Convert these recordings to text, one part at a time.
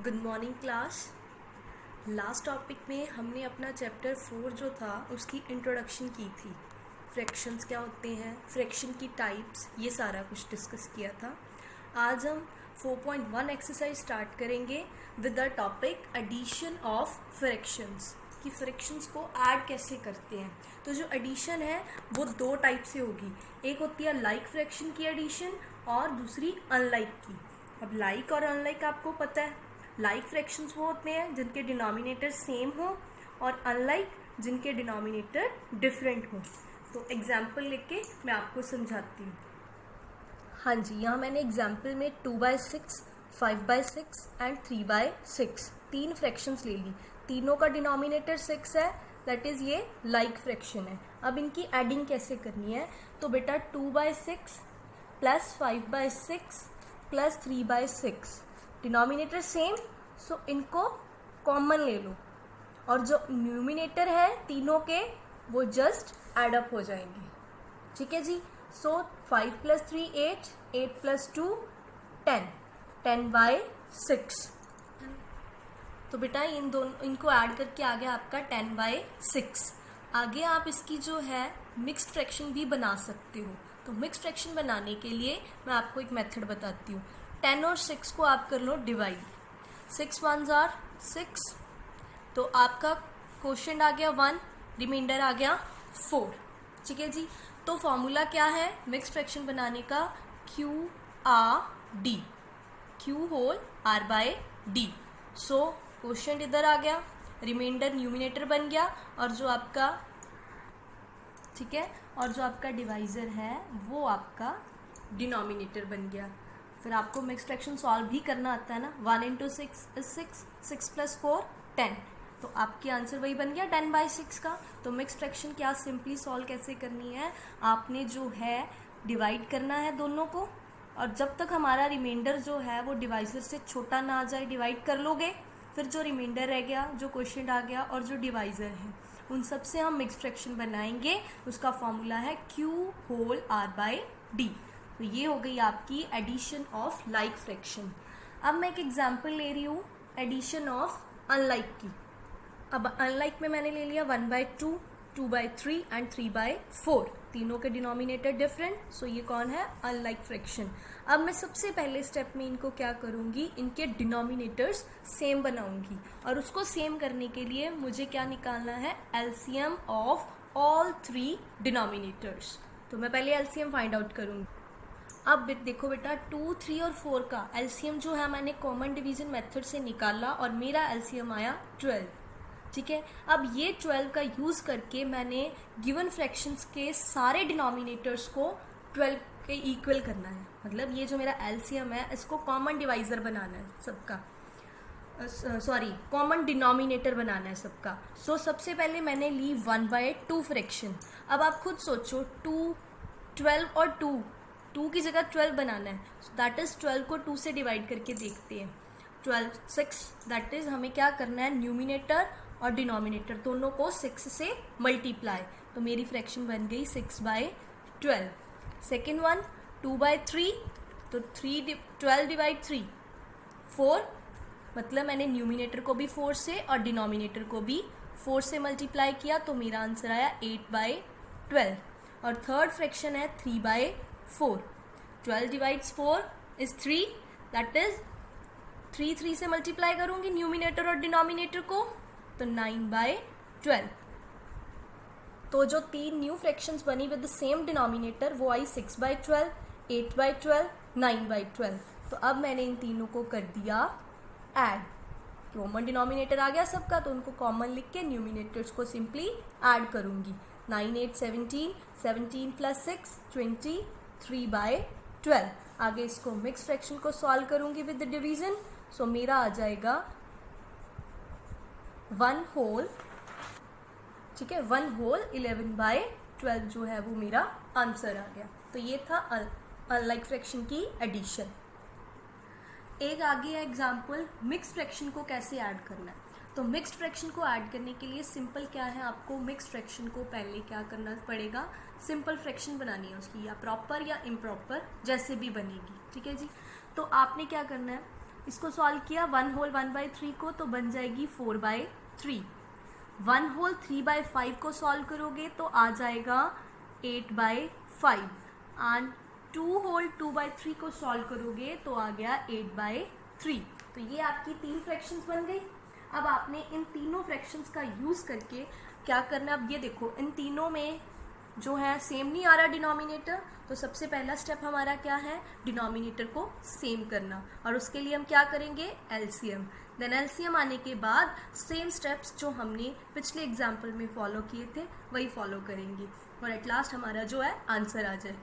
Good morning class. Last topic में हमने अपना चैप्टर 4 जो था उसकी इंट्रोडक्शन की थी। फ्रैक्शंस क्या होते हैं, फ्रैक्शन की टाइप्स, ये सारा कुछ डिस्कस किया था। आज हम 4.1 एक्सरसाइज स्टार्ट करेंगे with the topic addition of fractions, कि फ्रैक्शंस को ऐड कैसे करते हैं। तो जो एडिशन है वो दो टाइप से होगी, एक होती है लाइक फ्रैक्शन की एडिशन और दूसरी अनलाइक की। अब लाइक और अनलाइक आपको पता है, लाइक फ्रैक्शंस वो होते हैं जिनके डिनोमिनेटर सेम हो और अनलाइक जिनके डिनोमिनेटर डिफरेंट हो। तो एग्जाम्पल लेके मैं आपको समझाती हूँ। हाँ जी, यहाँ मैंने एग्जाम्पल में 2/6, 5/6 एंड 3/6 तीन फ्रैक्शंस ले ली। तीनों का डिनोमिनेटर 6 है, दैट इज़ ये लाइक फ्रैक्शन है। अब इनकी एडिंग कैसे करनी है, तो बेटा 2/6 प्लस 5/6 प्लस 3/6 डिनोमिनेटर सेम, सो इनको कॉमन ले लो और जो न्यूमिनेटर है तीनों के वो जस्ट एड अप हो जाएंगे। ठीक है जी। सो 5 + 3 8, 8 + 2 10, 10/6। तो बेटा इनको ऐड करके आ गया आपका 10/6। आगे आप इसकी जो है मिक्स्ड फ्रैक्शन भी बना सकते हो। तो मिक्स्ड फ्रैक्शन बनाने के लिए मैं आपको एक मेथड बताती हूँ। 10 और 6 को आप कर लो डिवाइड। 6 1s are 6, तो आपका क्वोशिएंट आ गया 1, रिमाइंडर आ गया 4। ठीक है जी। तो फॉर्मूला क्या है मिक्स्ड फ्रैक्शन बनाने का, QRD, Q होल R/D। सो क्वोशिएंट इधर आ गया, रिमाइंडर न्यूमिनेटर बन गया और जो आपका ठीक है और जो आपका डिवाइज़र है वो आपका डिनोमिनेटर बन गया। फिर आपको मिक्स्ड फ्रैक्शन सॉल्व भी करना आता है ना। 1 × 6 is 6, 6 + 4 10, तो आपके आंसर वही बन गया 10/6 का। तो मिक्स्ड फ्रैक्शन क्या सिंपली सॉल्व कैसे करनी है, आपने जो है डिवाइड करना है दोनों को, और जब तक हमारा रिमाइंडर जो है वो डिवाइजर से छोटा ना आ जाए डिवाइड कर लोगे। फिर जो रिमाइंडर रह गया, जो क्वोशिएंट आ गया और जो डिवाइज़र है, उन सब से हम मिक्स्ड फ्रैक्शन बनाएंगे। उसका फॉर्मूला है Q होल R/D। तो ये हो गई आपकी एडिशन ऑफ लाइक फ्रैक्शन। अब मैं एक एग्जांपल ले रही हूँ एडिशन ऑफ अनलाइक की। अब अनलाइक में मैंने ले लिया 1/2, 2/3 एंड 3/4। तीनों के डिनोमिनेटर डिफरेंट, सो ये कौन है, अनलाइक फ्रैक्शन। अब मैं सबसे पहले स्टेप में इनको क्या करूँगी, इनके डिनोमिनेटर्स सेम बनाऊंगी, और उसको सेम करने के लिए मुझे क्या निकालना है, एलसीएम ऑफ ऑल 3 डिनोमिनेटर्स। तो मैं पहले एलसीएम फाइंड आउट करूँगी। अब देखो बेटा 2, 3 और 4 का एलसीएम जो है मैंने कॉमन डिवीजन मेथड से निकाला और मेरा एलसीएम आया 12। ठीक है। अब ये 12 का यूज़ करके मैंने गिवन फ्रैक्शंस के सारे डिनोमिनेटर्स को 12 के इक्वल करना है। मतलब ये जो मेरा एलसीएम है इसको कॉमन डिवाइज़र बनाना है सबका, कॉमन डिनोमिनेटर बनाना है सबका। सो सबसे पहले मैंने ली 1/2 फ्रैक्शन। अब आप खुद सोचो 2, 12 और 2 की जगह 12 बनाना है, दैट इज़ 12 को 2 से डिवाइड करके देखते हैं। 12 6, दैट इज़ हमें क्या करना है, न्यूमिनेटर और डिनोमिनेटर दोनों को 6 से मल्टीप्लाई। तो मेरी फ्रैक्शन बन गई 6/12। सेकेंड वन 2/3, तो 12/3 4, मतलब मैंने न्यूमिनेटर को भी 4 से और डिनोमिनेटर को भी 4 से मल्टीप्लाई किया, तो मेरा आंसर आया 8/12। और थर्ड फ्रैक्शन है 3/4। 12 डिवाइड्स 4 इज 3, दैट इज 3 से मल्टीप्लाई करूंगी न्यूमिनेटर और डिनोमिनेटर को, तो 9/12। तो जो 3 न्यू फ्रैक्शंस बनी विद द सेम डिनोमिनेटर वो आई 6/12, 8/12, 9/12। तो अब मैंने इन तीनों को कर दिया ऐड। कॉमन डिनोमिनेटर आ गया सबका, तो उनको कॉमन लिख के न्यूमिनेटर्स को सिंपली ऐड करूंगी। 9 8 17, 17 + 6 20, 3/12। आगे इसको मिक्स फ्रैक्शन को सॉल्व करूंगी विद द डिवीजन। सो मेरा आ जाएगा 1 होल, ठीक है, 1 होल 11/12 जो है वो मेरा आंसर आ गया। तो ये था अनलाइक फ्रैक्शन की एडिशन। एक आगे है एग्जाम्पल मिक्स फ्रैक्शन को कैसे ऐड करना है। तो मिक्स्ड फ्रैक्शन को ऐड करने के लिए सिंपल क्या है, आपको मिक्स्ड फ्रैक्शन को पहले क्या करना पड़ेगा, सिंपल फ्रैक्शन बनानी है उसकी, या प्रॉपर या इम्प्रॉपर जैसे भी बनेगी। ठीक है जी। तो आपने क्या करना है, इसको सॉल्व किया 1 होल 1/3 को तो बन जाएगी 4/3। 1 होल 3/5 को सॉल्व करोगे तो आ जाएगा 8/5 एंड 2 होल 2/3 को सॉल्व करोगे तो आ गया 8/3। तो ये आपकी 3 फ्रैक्शंस बन गई। अब आपने इन तीनों फ्रैक्शंस का यूज़ करके क्या करना है, अब ये देखो इन तीनों में जो है सेम नहीं आ रहा डिनोमिनेटर, तो सबसे पहला स्टेप हमारा क्या है, डिनोमिनेटर को सेम करना, और उसके लिए हम क्या करेंगे, एलसीएम। देन एलसीएम आने के बाद सेम स्टेप्स जो हमने पिछले एग्जाम्पल में फॉलो किए थे वही फॉलो करेंगे, और एट लास्ट हमारा जो है आंसर आ जाए।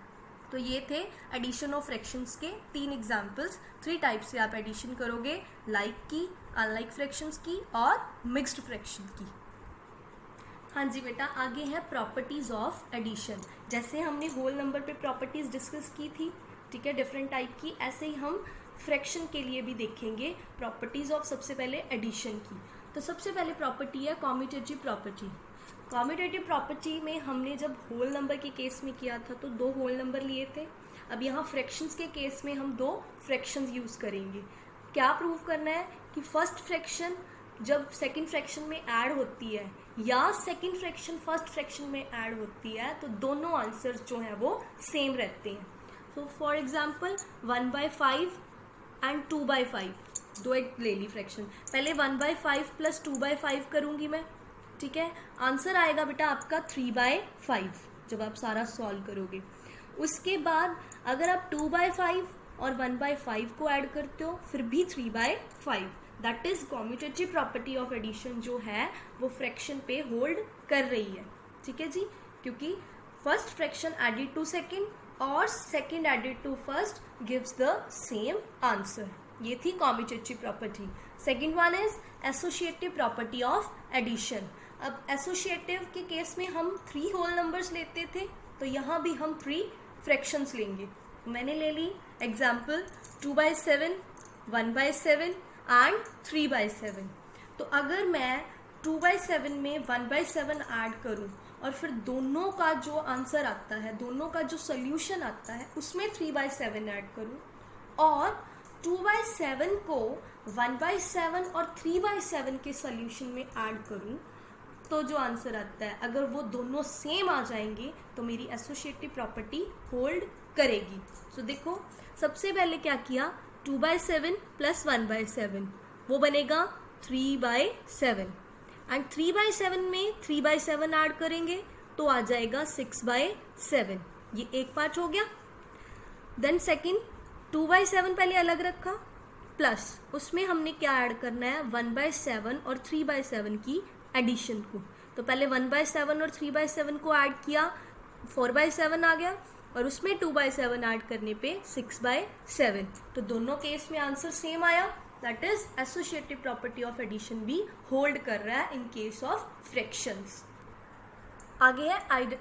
तो ये थे एडिशन ऑफ फ्रैक्शंस के 3 एग्जाम्पल्स। 3 टाइप से आप एडिशन करोगे, लाइक की, अनलाइक फ्रैक्शंस की और मिक्स्ड फ्रैक्शन की। हाँ जी बेटा, आगे है प्रॉपर्टीज ऑफ एडिशन। जैसे हमने होल नंबर पे प्रॉपर्टीज डिस्कस की थी, ठीक है, डिफरेंट टाइप की, ऐसे ही हम फ्रैक्शन के लिए भी देखेंगे प्रॉपर्टीज ऑफ सबसे पहले एडिशन की। तो सबसे पहले प्रॉपर्टी है कॉम्यूटेटिव प्रॉपर्टी। कॉम्यूटेटिव प्रॉपर्टी में हमने जब होल नंबर के केस में किया था तो 2 होल नंबर लिए थे। अब यहाँ फ्रैक्शंस के केस में हम 2 फ्रैक्शंस यूज करेंगे। क्या प्रूव करना है कि फर्स्ट फ्रैक्शन जब सेकंड फ्रैक्शन में ऐड होती है या सेकंड फ्रैक्शन फर्स्ट फ्रैक्शन में ऐड होती है तो दोनों आंसर्स जो हैं वो सेम रहते हैं। तो फॉर एग्जांपल 1/5 एंड 2/5, 2 एक ले ली फ्रैक्शन। पहले 1/5 प्लस 2/5 करूंगी मैं, ठीक है, आंसर आएगा बेटा आपका 3/5 जब आप सारा सॉल्व करोगे। उसके बाद अगर आप 2/5 और 1/5 को ऐड करते हो फिर भी 3/5, that is commutative property of addition जो है वो फ्रैक्शन पे होल्ड कर रही है, ठीक है जी, क्योंकि first fraction added to second और second added to first gives the same answer. ये थी commutative property. Second one is associative property of addition. अब एसोसिएटिव के केस में हम 3 होल नंबर्स लेते थे, तो यहाँ भी हम 3 फ्रैक्शंस लेंगे। मैंने ले ली एग्जाम्पल 2/7, 1/7 एंड 3/7। तो अगर मैं 2/7 में 1/7 ऐड करूं और फिर दोनों का जो आंसर आता है, दोनों का जो सोल्यूशन आता है उसमें 3/7 ऐड करूं और 2/7 को 1/7 और 3/7 के सोल्यूशन में ऐड करूं तो जो आंसर आता है अगर वो दोनों सेम आ जाएंगे तो मेरी एसोसिएटिव प्रॉपर्टी होल्ड करेगी। सो देखो सबसे पहले क्या किया, 2/7 प्लस 1/7 वो बनेगा 3/7 एंड 3/7 में 3/7 ऐड करेंगे तो आ जाएगा 6/7। ये एक पार्ट हो गया। देन सेकंड 2/7 पहले अलग रखा, प्लस उसमें हमने क्या ऐड करना है, 1/7 और 3/7 की एडिशन को। तो पहले 1/7 और 3/7 को ऐड किया, 4/7 आ गया और उसमें 2/7 ऐड करने पे 6/7। तो दोनों केस में आंसर सेम आया, that is associative property of addition भी होल्ड कर रहा है इन केस ऑफ फ्रैक्शंस। आगे है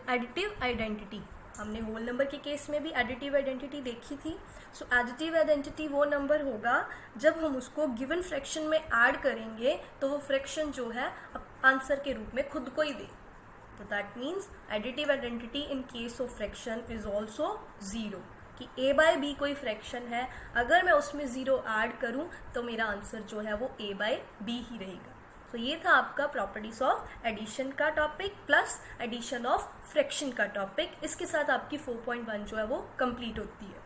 एडिटिव आइडेंटिटी। हमने होल नंबर के केस में भी एडिटिव आइडेंटिटी देखी थी। सो एडिटिव आइडेंटिटी वो नंबर होगा जब हम उसको गिवन फ्रैक्शन में ऐड करेंगे तो वो फ्रैक्शन जो है आंसर के रूप में खुद को ही दे। तो that means additive identity in case of fraction is also 0, कि a/b कोई फ्रैक्शन है, अगर मैं उसमें 0 ऐड करूं तो मेरा आंसर जो है वो a/b ही रहेगा। तो ये था आपका प्रॉपर्टीज ऑफ एडिशन का topic plus addition of fraction का टॉपिक। इसके साथ आपकी 4.1 जो है वो कंप्लीट होती है।